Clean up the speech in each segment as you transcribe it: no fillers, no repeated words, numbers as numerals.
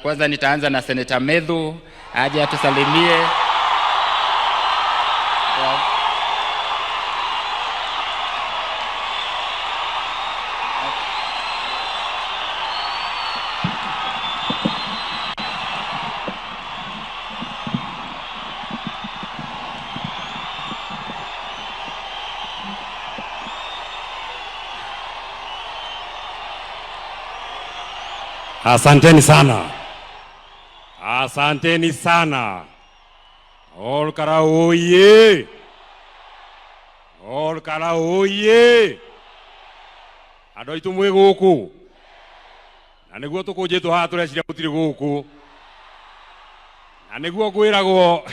Kwanza nitaanza na Senator Medhu aje atusalimie. Asanteni sana. Asanteni sana. Olkara oye. Olkara oye. Andũ aitũ mwĩ gũkũ. Na nĩguo tũkũnjĩtwo haha tũreciria gũtirĩ gũkũ. Na nĩguo ngwĩragwo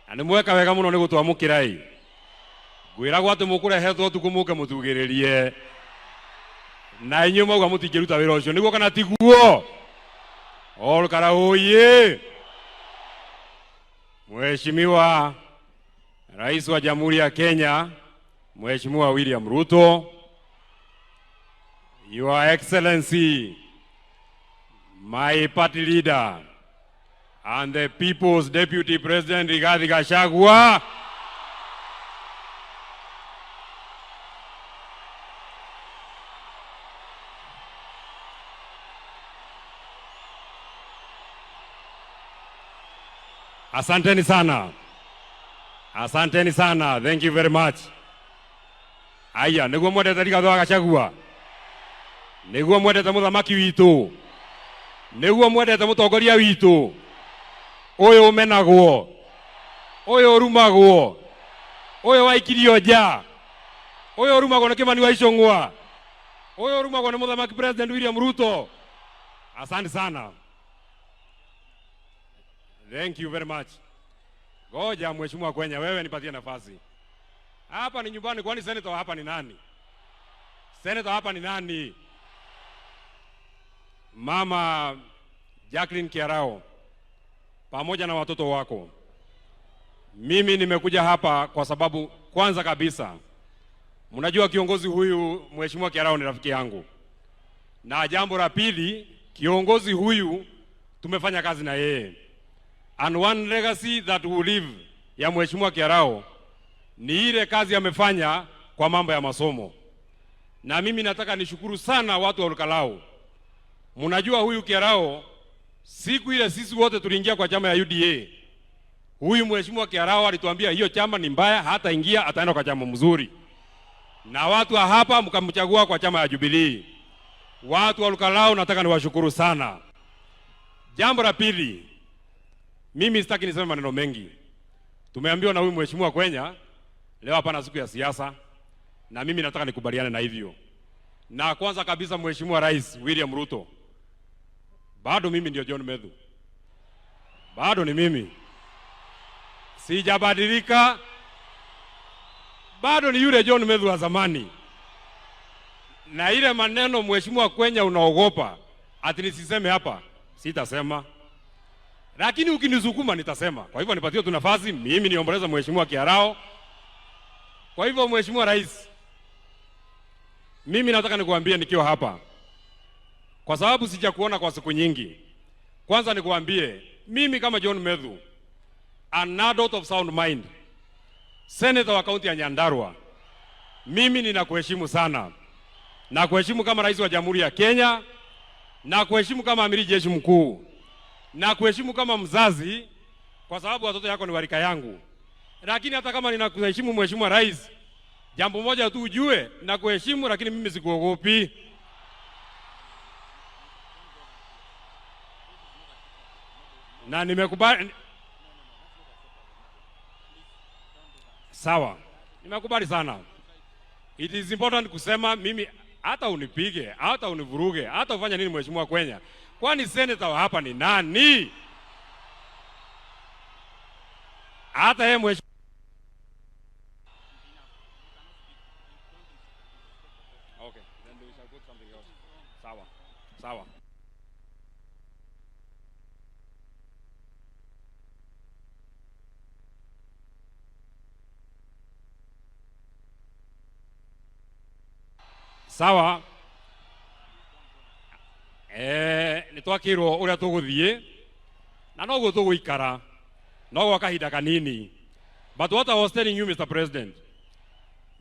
na nĩ mweka wega mũno nĩ gũtwamũkĩra ĩ. Ngwĩragwo atĩ mũkũrehetwo ũtukũ mũke mũtugĩrĩrie. Na inyuĩ mauga mũtingĩruta wĩra ũcio nĩguo kana tiguo? Olkara oye. Mheshimiwa Rais wa Jamhuri ya Kenya, Mheshimiwa William Ruto, Your Excellency, my party leader and the People's Deputy President Rigathi Gachagua, asanteni sana. Asanteni sana. Thank you very much. Aya, niguo mwendete Rigathi wa Gachagua. Niguo mwendete muthamaki witu. Niguo mwendete mutongoria witu. Uyu umenagwo. Uyu urumagwo. Uyu waikirio nja. Uyu urumagwo ni Kimani wa Icũng'wa. Uyu urumagwo ni muthamaki President William Ruto. Asante sana. Thank you very much. Ngoja Mheshimiwa Kwenya, wewe nipatie nafasi. Hapa ni nyumbani, kwani senator hapa ni nani? Senator hapa ni nani? Mama Jacqueline Kiarao pamoja na watoto wako. Mimi nimekuja hapa kwa sababu kwanza kabisa mnajua kiongozi huyu Mheshimiwa Kiarao ni rafiki yangu. Na jambo la pili, kiongozi huyu tumefanya kazi na yeye. And one legacy that will live ya Mheshimiwa Kiarao ni ile kazi amefanya kwa mambo ya masomo. Na mimi nataka nishukuru sana watu wa Olkalau. Mnajua huyu Kiarao, siku ile sisi wote tuliingia kwa chama ya UDA. Huyu Mheshimiwa Kiarao alituambia hiyo chama ni mbaya, hata ingia ataenda kwa chama mzuri. Na watu wa hapa mkamchagua kwa chama ya Jubilee. Watu wa Olkalau nataka niwashukuru sana. Jambo la pili, mimi sitaki niseme maneno mengi. Tumeambiwa na huyu Mheshimiwa Kwenya leo hapana siku ya siasa, na mimi nataka nikubaliane na hivyo. Na kwanza kabisa Mheshimiwa Rais William Ruto, bado mimi ndio John Medhu. Bado ni mimi. Sijabadilika. Bado ni yule John Medhu wa zamani. Na ile maneno Mheshimiwa Kwenya unaogopa ati nisiseme hapa, sitasema. Lakini ukinisukuma nitasema. Kwa hivyo nipatie tu nafasi mimi niomboleza Mheshimiwa Kiarao. Kwa hivyo Mheshimiwa Rais, mimi nataka nikuambie nikiwa hapa, kwa sababu sijakuona kwa siku nyingi. Kwanza nikuambie mimi kama John Medhu, an adult of sound mind, senator wa kaunti ya Nyandarua, mimi ninakuheshimu sana. Na kuheshimu kama rais wa Jamhuri ya Kenya, na kuheshimu kama amiri jeshi mkuu, na kuheshimu kama mzazi kwa sababu watoto yako ni warika yangu. Lakini hata kama ninakuheshimu Mheshimiwa Rais, jambo moja tu ujue, na kuheshimu lakini mimi sikuogopi. Na nimekubali. Sawa. Nimekubali sana. It is important kusema mimi hata unipige, hata univuruge, hata ufanye nini Mheshimiwa Kwenya. Kwani senator wa hapa ni nani? Hata yeye Mheshimiwa. Okay, then we shall put something else. Sawa. Sawa. Sawa. twakirwo uria tuguthie na no gutuguikara no gwa kahinda kanini. But what I was telling you, Mr. President,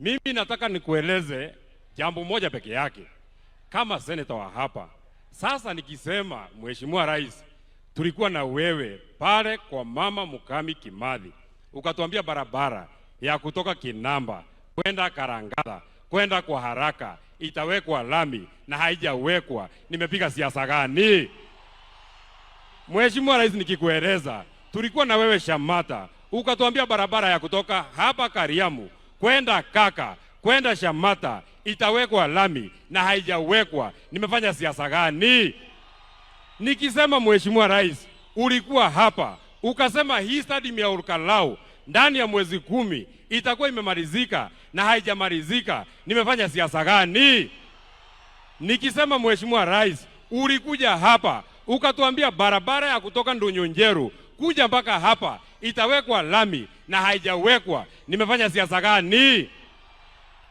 mimi nataka nikueleze jambo moja peke yake kama senator wa hapa. Sasa nikisema Mheshimiwa Rais, tulikuwa na wewe pale kwa Mama Mukami Kimathi, ukatuambia barabara ya kutoka Kinamba kwenda Karangala kwenda kwa haraka itawekwa lami na haijawekwa. Nimepiga siasa gani? Mheshimiwa Rais, nikikueleza tulikuwa na wewe Shamata, ukatuambia barabara ya kutoka hapa Kariamu kwenda Kaka kwenda Shamata itawekwa lami na haijawekwa. Nimefanya siasa gani? Nikisema Mheshimiwa Rais, ulikuwa hapa ukasema hii stadium ya Olkalau ndani ya mwezi 10 itakuwa imemalizika na haijamalizika. Nimefanya siasa gani? Nikisema Mheshimiwa Rais, ulikuja hapa ukatuambia barabara ya kutoka Ndunyonjeru kuja mpaka hapa itawekwa lami na haijawekwa. Nimefanya siasa gani?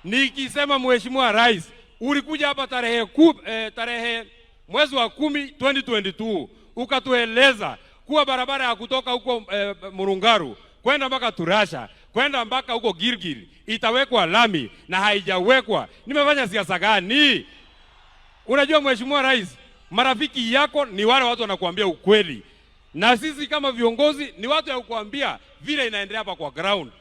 Nikisema Mheshimiwa Rais, ulikuja hapa tarehe mwezi wa 10 2022 ukatueleza kuwa barabara ya kutoka huko Murungaru kwenda mpaka Turasha kwenda mpaka huko Gilgil itawekwa lami na haijawekwa. Nimefanya siasa gani? Unajua Mheshimiwa Rais, marafiki yako ni wale watu wanakuambia ukweli, na sisi kama viongozi ni watu ya kukuambia vile inaendelea hapa kwa ground.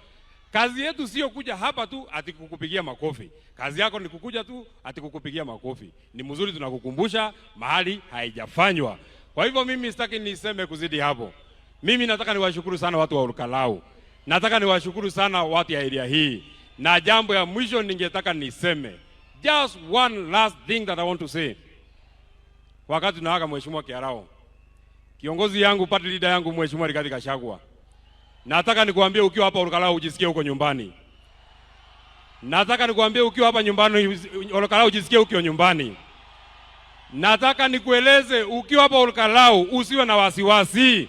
Kazi yetu sio kuja hapa tu ati kukupigia makofi. Kazi yako ni kukuja tu ati kukupigia makofi. Ni mzuri tunakukumbusha mahali haijafanywa. Kwa hivyo mimi sitaki niseme kuzidi hapo. Mimi nataka niwashukuru sana watu wa Olkalau. Nataka niwashukuru sana watu ya area hii. Na jambo ya mwisho ningetaka niseme. Just one last thing that I want to say. Wakati tunawaka Mheshimiwa Kiarao, kiongozi yangu, party leader yangu Mheshimiwa Rigathi Gachagua, nataka nikuambie ukiwa hapa Olkalau ujisikie uko nyumbani. Nataka nikuambie ukiwa hapa nyumbani Olkalau ujisikie uko nyumbani. Nataka nikueleze ukiwa hapa Olkalau usiwe na wasiwasi.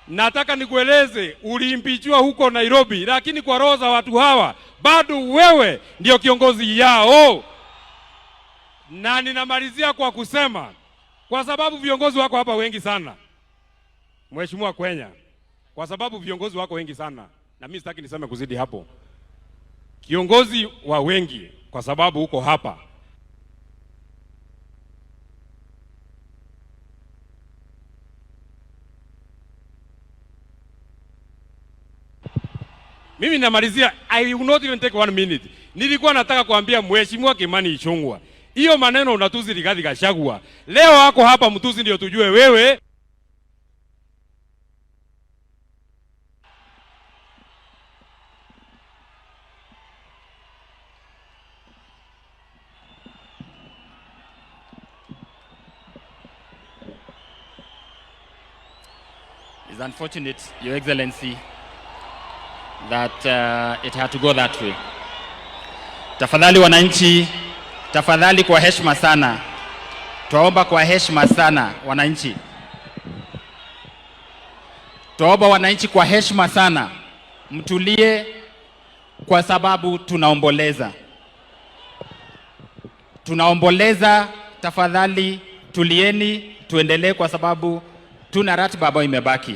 Nataka nikueleze uliimpichwa huko Nairobi, lakini kwa roho za watu hawa bado wewe ndio kiongozi yao. Na ninamalizia kwa kusema, kwa sababu viongozi wako hapa wengi sana Mheshimiwa Kwenya, kwa sababu viongozi wako wengi sana, na mimi sitaki niseme kuzidi hapo. Kiongozi wa wengi kwa sababu uko hapa. Mimi namalizia, I will not even take 1 minute. Nilikuwa nataka kuambia Mheshimiwa Kimani Ichung'wah, hiyo maneno unatuzi Rigathi Gachagua. Leo wako hapa mtuzi ndio tujue wewe. It's unfortunate, Your Excellency, that it had to go that way. Tafadhali wananchi, tafadhali kwa heshima sana. Tuomba kwa heshima sana wananchi. Tuomba wananchi kwa heshima sana. Mtulie kwa sababu tunaomboleza. Tunaomboleza, tafadhali tulieni, tuendelee kwa sababu tuna ratiba ambayo imebaki.